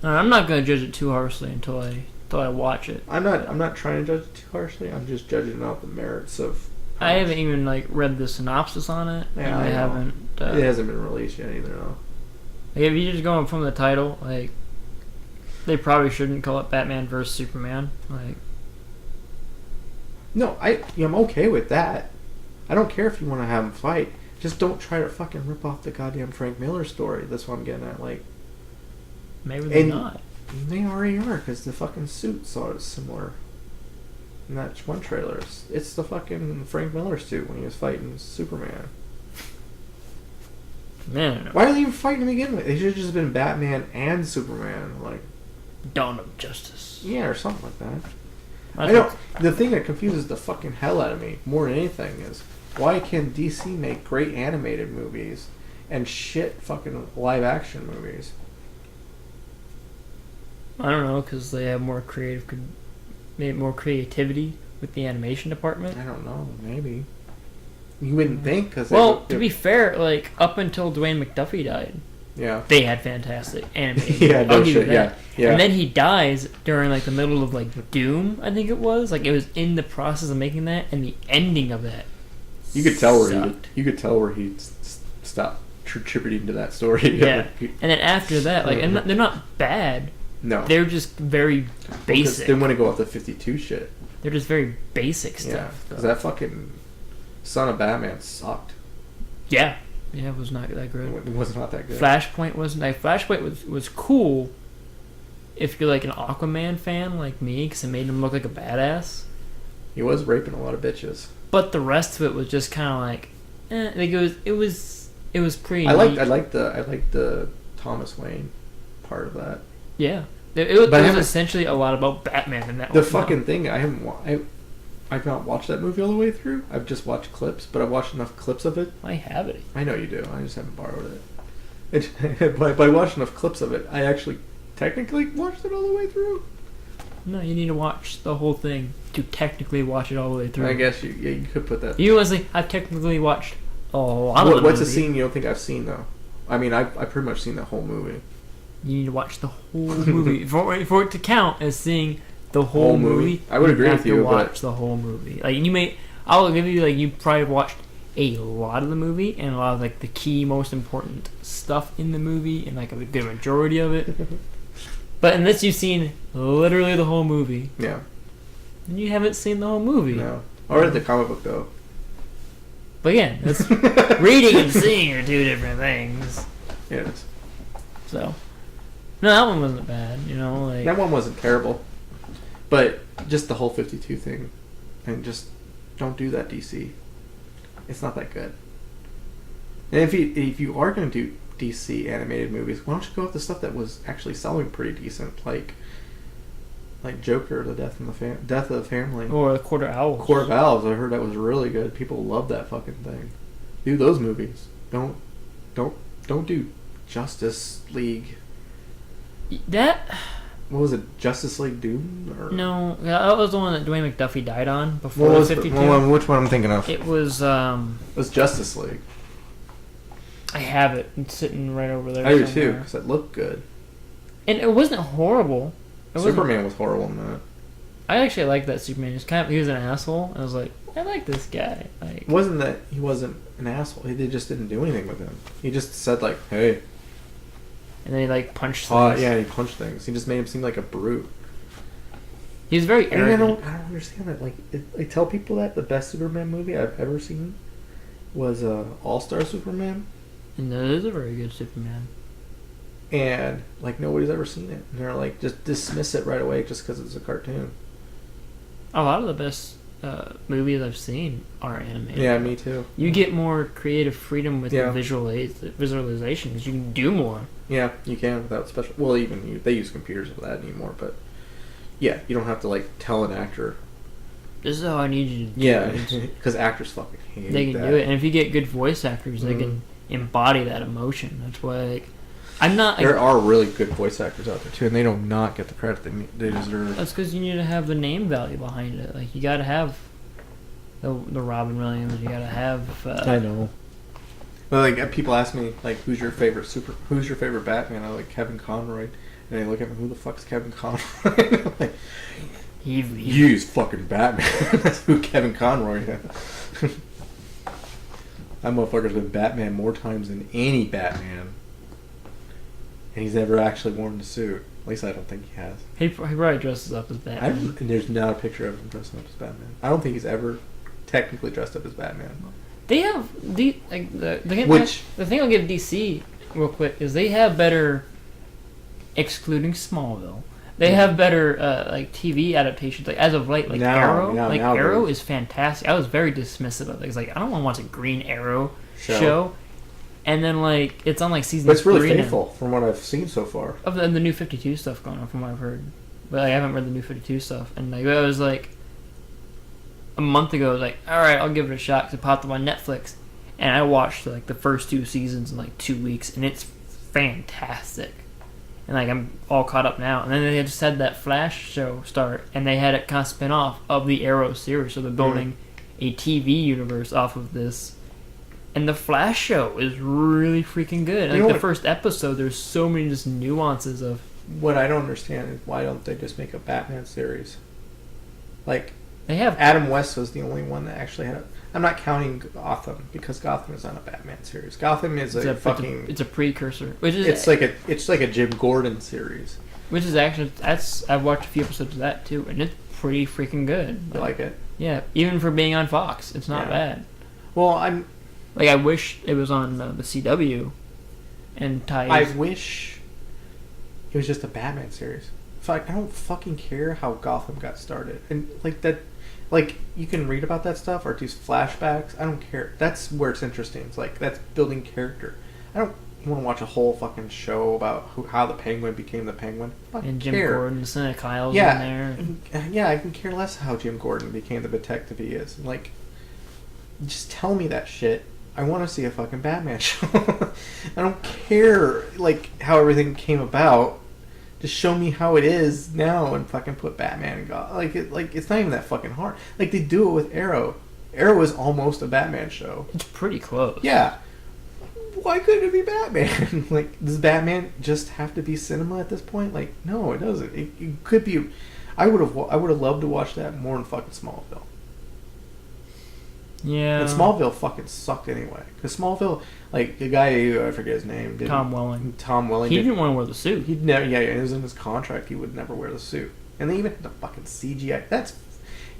I'm not going to judge it too harshly until I watch it. I'm not trying to judge it too harshly. I'm just judging out the merits of... I haven't even, like, read the synopsis on it. Yeah, I haven't... it hasn't been released yet either, though. Like, if you just going from the title, like, they probably shouldn't call it Batman vs. Superman. Like, no, I'm okay with that. I don't care if you want to have them fight. Just don't try to fucking rip off the goddamn Frank Miller story. That's what I'm getting at. Like, maybe they're not. They already are, because the fucking suits are similar. In that one trailer, it's the fucking Frank Miller suit when he was fighting Superman. Man, why are they even fighting to begin with? They should have just been Batman and Superman, like Dawn of Justice. Yeah, or something like that. I don't. The thing that confuses the fucking hell out of me more than anything is why can DC make great animated movies and shit fucking live action movies? I don't know, because they have more creativity with the animation department. I don't know, maybe. You wouldn't think, because... Well, to be fair, like, up until Dwayne McDuffie died, yeah, they had fantastic animation. Yeah, no shit, yeah. And then he dies during, like, the middle of, like, Doom, I think it was. Like, it was in the process of making that, and the ending of that You could tell sucked. where he stopped contributing to that story. Yeah, and then after that, like, and they're not bad. No, they're just very basic. They want to go off the 52 shit. They're just very basic stuff. Yeah, because that fucking Son of Batman sucked. Yeah, it was not that good. It was not that good. Flashpoint wasn't. Like, Flashpoint was cool. If you're like an Aquaman fan like me, because it made him look like a badass. He was raping a lot of bitches. But the rest of it was just kind of like, Like it was pretty. I liked the Thomas Wayne part of that. Yeah, it was essentially a lot about Batman in that. The fucking thing, I've not watched that movie all the way through. I've just watched clips, but I've watched enough clips of it. I have it. I know you do. I just haven't borrowed it. But I watched enough clips of it. I actually technically watched it all the way through. No, you need to watch the whole thing to technically watch it all the way through. I guess you could put that. You Leslie, I've technically watched a lot of the What's movie. a scene you don't think I've seen though? I mean, I've pretty much seen the whole movie. You need to watch the whole movie for it to count as seeing the whole movie. I would agree with you. You have to watch the whole movie. Like I'll give you you probably watched a lot of the movie and a lot of like the key, most important stuff in the movie and like a good majority of it. But unless you've seen literally the whole movie, yeah, then you haven't seen the whole movie. No, I read the comic book though. But again, that's reading and seeing are two different things. Yeah, it is. So, no, that one wasn't bad. That one wasn't terrible, but just the whole 52 thing, and just don't do that, DC. It's not that good. And if you are going to do DC animated movies, why don't you go with the stuff that was actually selling pretty decent, like Joker, the Death of the Family, or the Court of Owls. Court of Owls. I heard that was really good. People love that fucking thing. Do those movies. Don't do Justice League. That. What was it? Justice League Doom? Or? No, that was the one that Dwayne McDuffie died on before What was 52. Which one I'm thinking of? It was. It was Justice League. I have it. It's sitting right over there. I do too, because it looked good. And it wasn't horrible. Superman was horrible in that. I actually liked that Superman. He was an asshole. I was like, I like this guy. Like, Wasn't that he wasn't an asshole? They just didn't do anything with him. He just said like, "Hey," and then he punched things. Yeah, he punched things. He just made him seem like a brute. He was very arrogant. I don't understand that. I tell people that the best Superman movie I've ever seen was All-Star Superman. And that is a very good Superman. And nobody's ever seen it. And they're like, just dismiss it right away just because it's a cartoon. A lot of the best movies I've seen are animated. Yeah, me too. You get more creative freedom with the visualizations. You can do more. Yeah, you can without special. Well, they use computers for that anymore, but yeah, you don't have to tell an actor. This is how I need you to do it. Yeah, because actors fucking hate They can that. do it, and if you get good voice actors, they can embody that emotion. That's why I'm not. There are really good voice actors out there too, and they do not get the credit they deserve. That's because you need to have the name value behind it. You got to have the Robin Williams. You got to have. I know. Well, people ask me who's your favorite Batman? I like Kevin Conroy, and they look at me, who the fuck's Kevin Conroy? He's fucking Batman. That's who Kevin Conroy is. That motherfucker's been Batman more times than any Batman. And he's never actually worn the suit. At least I don't think he has. He probably dresses up as Batman. And there's not a picture of him dressing up as Batman. I don't think he's ever technically dressed up as Batman. They have the thing I'll give DC real quick is they have better, excluding Smallville. They have better TV adaptations. As of late, Arrow. Arrow is fantastic. I was very dismissive of it. It's I don't want to watch a Green Arrow show. And then it's on season 3. But it's really faithful from what I've seen so far. Of the new 52 stuff going on, from what I've heard. But I haven't read the new 52 stuff. And I was a month ago, I was alright, I'll give it a shot because it popped up on Netflix. And I watched the first 2 seasons in 2 weeks, and it's fantastic. And I'm all caught up now. And then they just had that Flash show start, and they had it kind of spin off of the Arrow series. So they're building a TV universe off of this. And the Flash show is really freaking good. The first episode, there's so many just nuances of... What I don't understand is why don't they just make a Batman series? They have... Adam West was the only one that actually had I'm not counting Gotham because Gotham is not a Batman series. Gotham is it's a precursor, which is it's like a Jim Gordon series. Which is actually I've watched a few episodes of that too, and it's pretty freaking good. I like it. Yeah, even for being on Fox, it's not bad. Well, I wish it was on the CW, and ties. I wish it was just a Batman series. I don't fucking care how Gotham got started, and that, you can read about that stuff or do flashbacks. I don't care. That's where it's interesting. It's that's building character. I don't want to watch a whole fucking show about how the Penguin became the Penguin. And Jim Gordon, Senna Kyle's in there. I can care less how Jim Gordon became the detective he is. Just tell me that shit. I want to see a fucking Batman show. I don't care how everything came about. Just show me how it is now and fucking put Batman and God. It's not even that fucking hard. They do it with Arrow. Arrow is almost a Batman show. It's pretty close. Yeah. Why couldn't it be Batman? Does Batman just have to be cinema at this point? No, it doesn't. It could be. I would have loved to watch that more than fucking Smallville. Yeah. And Smallville fucking sucked anyway. Because Smallville, the guy, I forget his name. Tom Welling. He didn't want to wear the suit. He'd never. Yeah, it was in his contract. He would never wear the suit. And they even had the fucking CGI.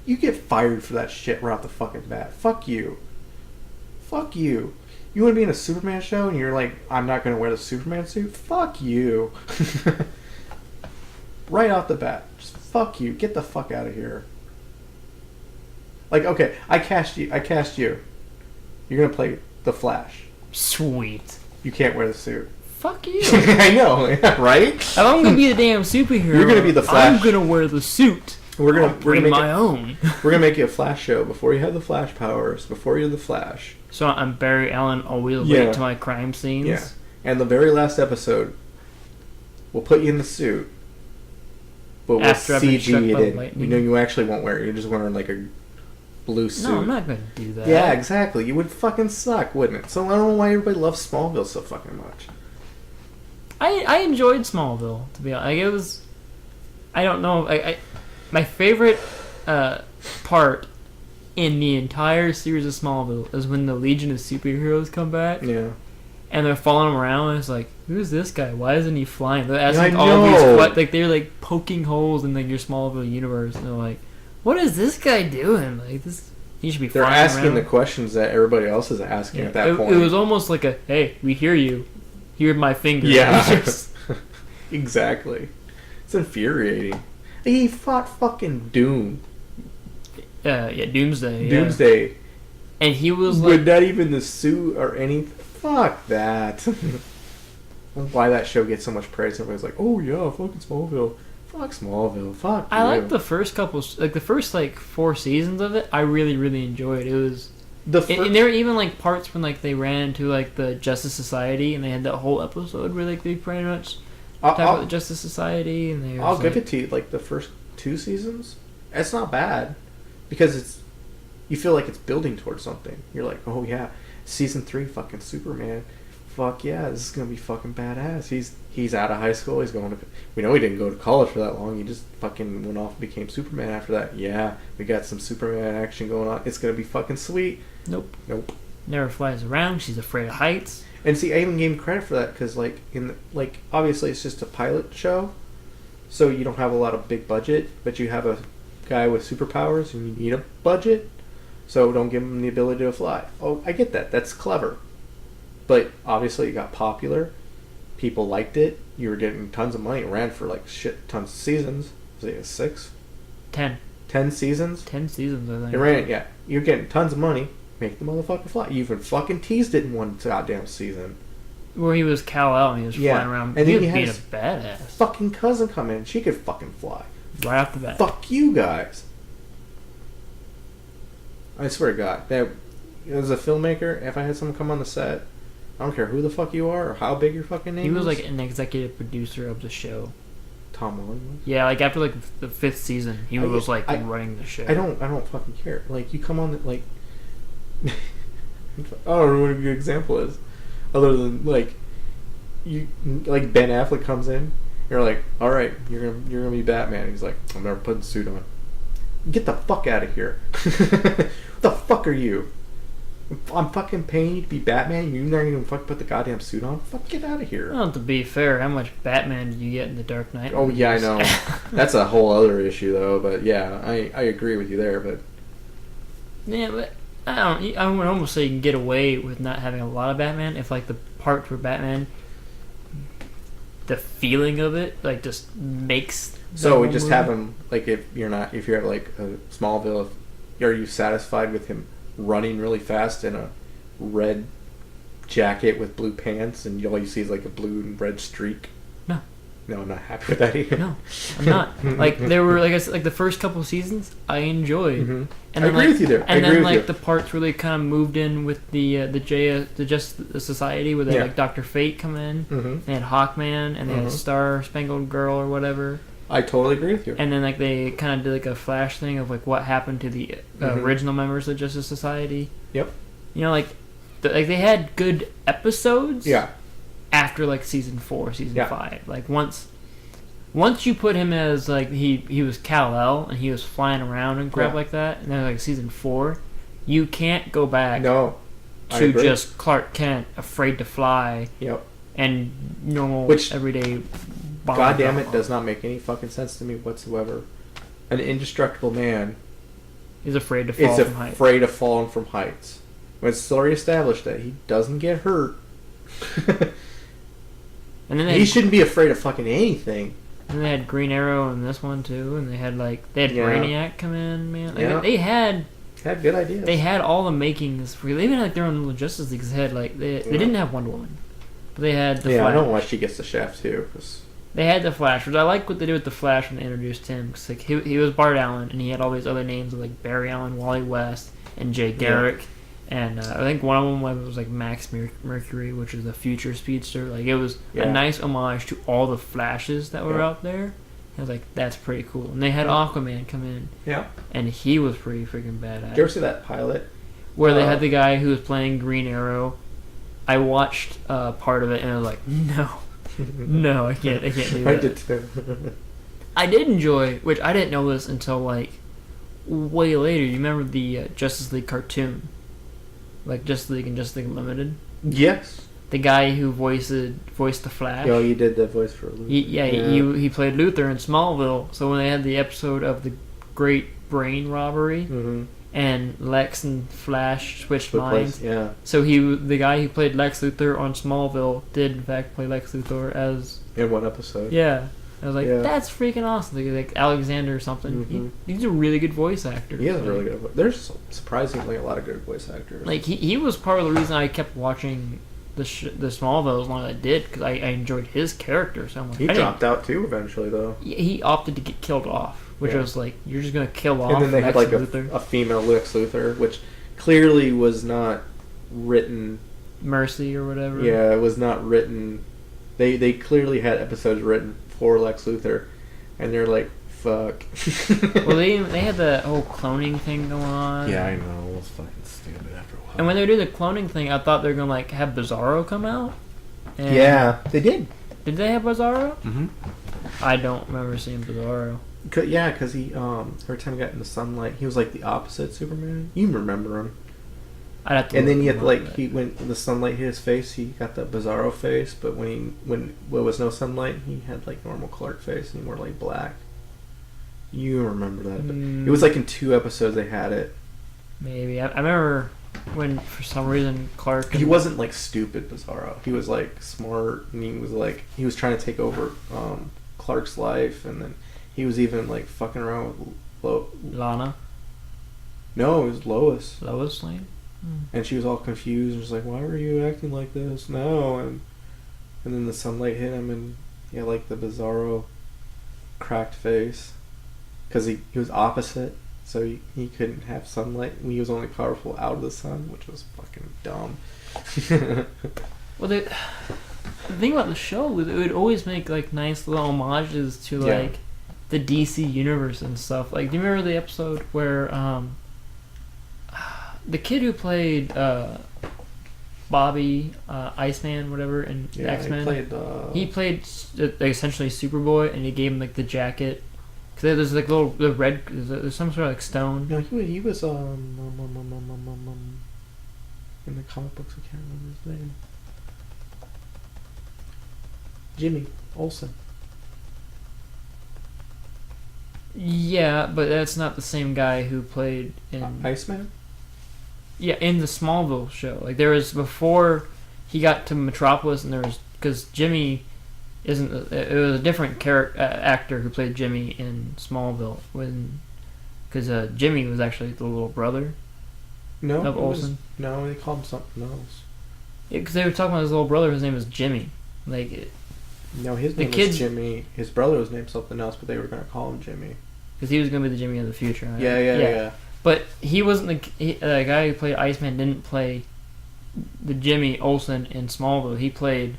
You get fired for that shit right off the fucking bat. Fuck you. Fuck you. You want to be in a Superman show and you're I'm not going to wear the Superman suit? Fuck you. Right off the bat. Just fuck you. Get the fuck out of here. Okay, I cast you. You're going to play the Flash. Sweet. You can't wear the suit. Fuck you. I know, right? If I'm going to be the damn superhero, you're going to be the Flash. I'm going to wear the suit. We're gonna make my own. We're going to make you a Flash show before you have the Flash powers, before you're the Flash. So I'm Barry Allen, always late to my crime scenes. Yeah. And the very last episode, we'll put you in the suit, but we'll CG it in. You actually won't wear it. You're just wearing a blue suit. No, I'm not going to do that. Yeah, exactly. You would fucking suck, wouldn't it? So I don't know why everybody loves Smallville so fucking much. I enjoyed Smallville, to be honest. It was... I don't know. My favorite part in the entire series of Smallville is when the Legion of Superheroes come back. Yeah. And they're following him around, and it's who's this guy? Why isn't he flying? They're asking all these they're poking holes in your Smallville universe, and they're what is this guy doing? He should be flying around. They're asking the questions that everybody else is asking at that point. It was almost like hey, we hear you. Hear my finger. Yeah. Exactly. It's infuriating. He fought fucking Doom. Doomsday. Yeah. Doomsday. And he was with not even the suit or anything. Fuck that. Why that show gets so much praise. Everybody's oh yeah, fucking Smallville. Fuck Smallville. Fuck I like the first couple, the first 4 seasons of it. I really, really enjoyed. It was and there were even parts when they ran into the Justice Society, and they had that whole episode where they pretty much talk about the Justice Society, and I'll give it to you. The first 2 seasons, it's not bad because you feel it's building towards something. You're oh yeah, season 3, fucking Superman. Fuck yeah, this is gonna be fucking badass. He's out of high school. He's going to. We know he didn't go to college for that long. He just fucking went off and became Superman after that. Yeah, we got some Superman action going on. It's gonna be fucking sweet. Nope. Never flies around. She's afraid of heights. And see, I even gave him credit for that because obviously it's just a pilot show, so you don't have a lot of big budget, but you have a guy with superpowers and you need a budget, so don't give him the ability to fly. Oh, I get that. That's clever. But obviously it got popular. People liked it. You were getting tons of money. It ran for shit tons of seasons. Was it 6? 10. 10 seasons? 10 seasons, I think. It ran, yeah. You're getting tons of money. Make the motherfucker fly. You even fucking teased it in one goddamn season. Where he was Kal-El and he was flying around. And he then was he being had a badass. Fucking cousin come in. She could fucking fly. Right off the bat. Fuck you guys. I swear to God. As a filmmaker, if I had someone come on the set, I don't care who the fuck you are or how big your fucking name is. He was an executive producer of the show. Tom Welling? Yeah, after the 5th season, he was running the show. I don't fucking care. You come on I don't know what a good example is. Other than you Ben Affleck comes in, you're all right, you're gonna be Batman. He's I'm never putting the suit on. Get the fuck out of here. What the fuck are you? I'm fucking paying you to be Batman. You're not even fucking put the goddamn suit on. Fuck, get out of here. Well, to be fair, how much Batman did you get in the Dark Knight? Oh yeah, I know. That's a whole other issue though. But yeah, I agree with you there. But yeah, but I would almost say you can get away with not having a lot of Batman if like the parts where Batman, the feeling of it like just makes. So we just have him like if you're at like a Smallville, are you satisfied with him running really fast in a red jacket with blue pants and all you see is like a blue and red streak? No, I'm not happy with that either. No, I'm not. Like there were like I said, like the first couple seasons I enjoyed. Mm-hmm. And I then, agree with you there. And then like the parts where they kind of moved in with the Justice Society where they had like Dr. Fate come in. Mm-hmm. They had Hawkman and they had Star Spangled Girl or whatever. I totally agree with you. And then like they kind of did like a flash thing of like what happened to the original members of Justice Society. Yep. You know, like they had good episodes. Yeah. After like season 4, season 5, like once you put him as like he was Kal-El and he was flying around and crap like that, and then like season 4, you can't go back. No. To just Clark Kent afraid to fly. Yep. And normal everyday. God damn it, does not make any fucking sense to me whatsoever. An indestructible man is afraid to fall from heights. Afraid of falling from heights. When it's already established that he doesn't get hurt. And then he shouldn't be afraid of fucking anything. And they had Green Arrow in this one too, and they had Brainiac come in, man. Like, they had good ideas. They had all the makings for. They even had like their own Justice League. They had like they didn't have Wonder Woman, but they had the Flash. I don't know why she gets the shaft too. Cause they had the Flash, which I like what they did with the Flash when they introduced him. Because like he was Bart Allen, and he had all these other names like Barry Allen, Wally West, and Jay Garrick. And I think one of them was like Max Mercury, which is a future speedster. Like it was a nice homage to all the Flashes that were out there. I was like, that's pretty cool. And they had Aquaman come in. Yeah. And he was pretty freaking badass. Did you ever see that pilot? Where they had the guy who was playing Green Arrow. I watched part of it and I was like, no, I can't do that. I did too. I did enjoy, which I didn't know this until like way later. You remember the Justice League cartoon? Like Justice League and Justice League Unlimited? Yes. The guy who voiced the Flash. Oh, you did the voice for Luthor. He played Luthor in Smallville. So when they had the episode of the Great Brain Robbery, and Lex and Flash switched minds. So the guy who played Lex Luthor on Smallville did in fact play Lex Luthor as in one episode. Yeah. I was like, that's freaking awesome. Like Alexander or something. He's a really good voice actor. He is really good. There's surprisingly a lot of good voice actors. Like he was part of the reason I kept watching the Smallville as long as I did, because I enjoyed his character so much. He dropped out too eventually, though. He opted to get killed off, which was like, you're just gonna kill off. And then they Lex had like Luthor. a female Lex Luthor, which clearly was not written. Mercy or whatever. Yeah, it was not written. They clearly had episodes written for Lex Luthor, and they're like, fuck. Well, they had the whole cloning thing going on. Yeah, I know. It was fucking stupid after a while. And when they were doing the cloning thing, I thought they were gonna like have Bizarro come out. And yeah, they did. Did they have Bizarro? Mm-hmm. I don't remember seeing Bizarro. Yeah, because he every time he got in the sunlight, he was like the opposite Superman. You remember him? I'd have to. And then he had when the sunlight hit his face, he got that Bizarro face. But when there was no sunlight, he had like normal Clark face, and he wore like black. You remember that? But it was like in 2 episodes they had it. Maybe I remember when for some reason Clark. He wasn't like stupid Bizarro. He was like smart, and he was trying to take over Clark's life, and then he was even like fucking around with Lana. No, it was Lois. Lois Lane. And she was all confused and was like, why were you acting like this? No. And then the sunlight hit him, and he had like the Bizarro cracked face. Because he was opposite, so he couldn't have sunlight. He was only powerful out of the sun, which was fucking dumb. Well, the thing about the show was it would always make like nice little homages to like the DC universe and stuff. Like, do you remember the episode where the kid who played Bobby, Iceman, whatever, in X-Men, he played essentially Superboy, and he gave him like the jacket. Cause there's like the red. There's some sort of like stone. No, he was In the comic books, I can't remember his name. Jimmy Olsen. Yeah, but that's not the same guy who played in Iceman? Yeah, in the Smallville show. Like, there was, before he got to Metropolis, and there was, because Jimmy isn't, it was a different actor who played Jimmy in Smallville, because Jimmy was actually the little brother of Olsen. No, they called him something else. Yeah, because they were talking about his little brother, his name was Jimmy. Like, no, his name was Jimmy. His brother was named something else, but they were going to call him Jimmy. Because he was going to be the Jimmy of the future. Right? Yeah. But he wasn't the guy who played Iceman. Didn't play the Jimmy Olsen in Smallville. He played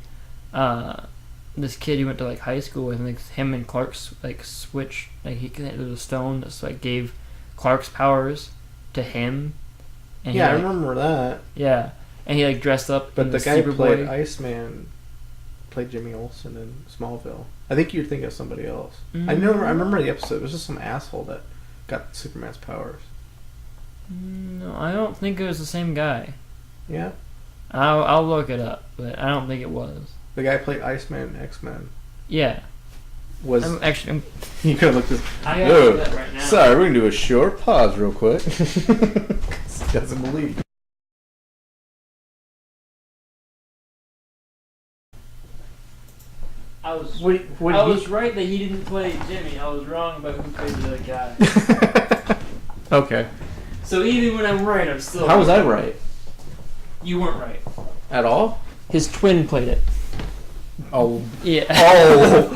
this kid he went to like high school with. And like him and Clark's like switched. Like there was a stone that like gave Clark's powers to him. And I remember that. Yeah, and he like dressed up. But the guy who played Iceman played Jimmy Olsen in Smallville. I think you're thinking of somebody else. Mm-hmm. I remember the episode. It was just some asshole that got Superman's powers. No, I don't think it was the same guy. Yeah? I'll look it up, but I don't think it was. The guy who played Iceman in X-Men. Yeah. Was... I'm you could look this... I gotta look that right now. Sorry, we're going to do a short pause real quick. He doesn't believe. I was right that he didn't play Jimmy. I was wrong about who played the other guy. Okay. So even when I'm right, I'm still... How was I right? You weren't right. At all? His twin played it. Oh. Yeah.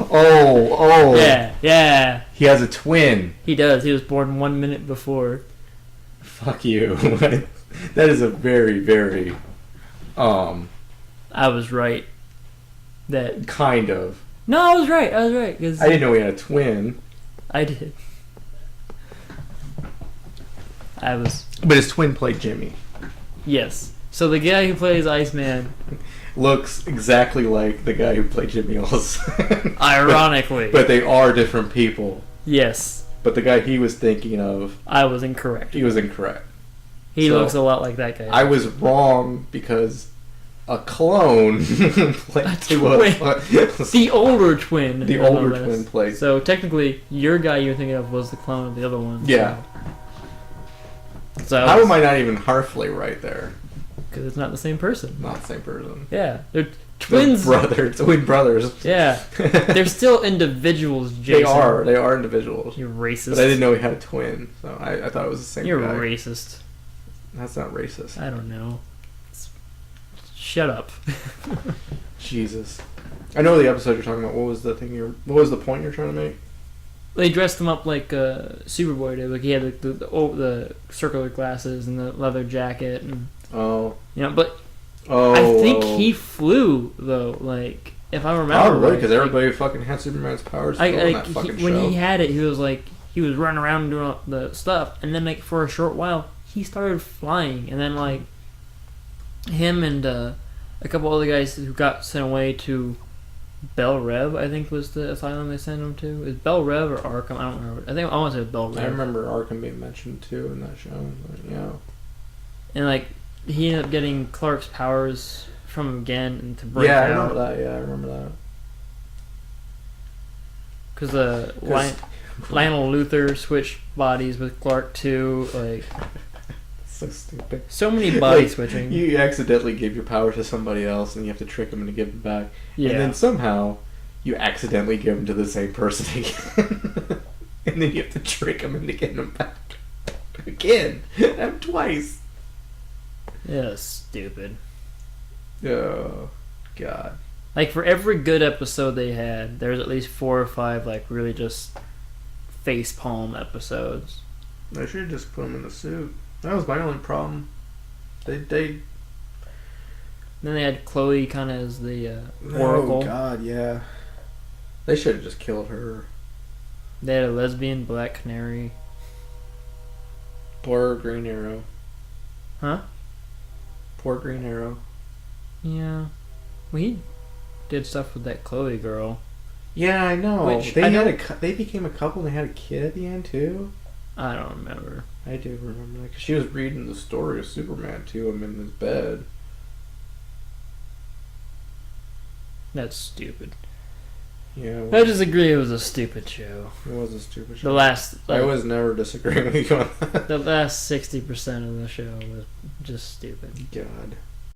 Oh. Yeah. He has a twin. He does. He was born 1 minute before. Fuck you. That is a very, very... I was right. That... Kind of. No, I was right. Cause I didn't know he had a twin. I did. But his twin played Jimmy. Yes. So the guy who plays Iceman looks exactly like the guy who played Jimmy Olsen. Ironically. But they are different people. Yes. But the guy he was thinking of... I was incorrect. He was incorrect. He looks a lot like that guy. I was wrong because a clone played the older twin. The older twin played. So technically, your guy you're thinking of was the clone of the other one. Yeah. So how am I not even halfway right there? Because it's not the same person. Not the same person. Yeah, they're twins. Twin brothers. Yeah, they're still individuals. Jason. They are individuals. You're racist. But I didn't know he had a twin, so I thought it was the same. You're guy. Racist. That's not racist. I don't know. Shut up. Jesus. I know the episode you're talking about. What was the point you're trying to make? They dressed him up like Superboy did. Like he had the circular glasses and the leather jacket and but I think he flew though. Like if I remember, probably because everybody fucking had Superman's powers. When he had it, he was running around doing all the stuff, and then like for a short while he started flying, and then like him and a couple other guys who got sent away to Bel Rev, I think was the asylum they sent him to. Is Bel Rev or Arkham? I don't remember. I want to say Bel Rev. I remember Arkham being mentioned too in that show. But, yeah. And like he ended up getting Clark's powers from him again and to break out. I remember that. Yeah, I remember that. Because Lionel Luthor switched bodies with Clark too. Like so stupid. So many body switching. You accidentally give your power to somebody else, and you have to trick them into giving them back. Yeah. And then somehow you accidentally give them to the same person again, and then you have to trick them into getting them back again. That twice. Yeah, stupid. Oh God. Like for every good episode they had, there's at least 4 or 5 like really just facepalm episodes. I should have just put them in the suit. That was my only problem. They. Then they had Chloe kind of as the Oracle. Oh God, yeah. They should have just killed her. They had a lesbian Black Canary. Poor Green Arrow. Huh? Poor Green Arrow. Yeah. Well, he did stuff with that Chloe girl. Yeah, I know. Which they became a couple and they had a kid at the end too. I don't remember. I do remember that because she was reading the story of Superman to him in his bed. That's stupid. Yeah, I disagree. It was a stupid show. It was a stupid show. The last, I was never disagreeing with you on that. The last 60% of the show was just stupid. God.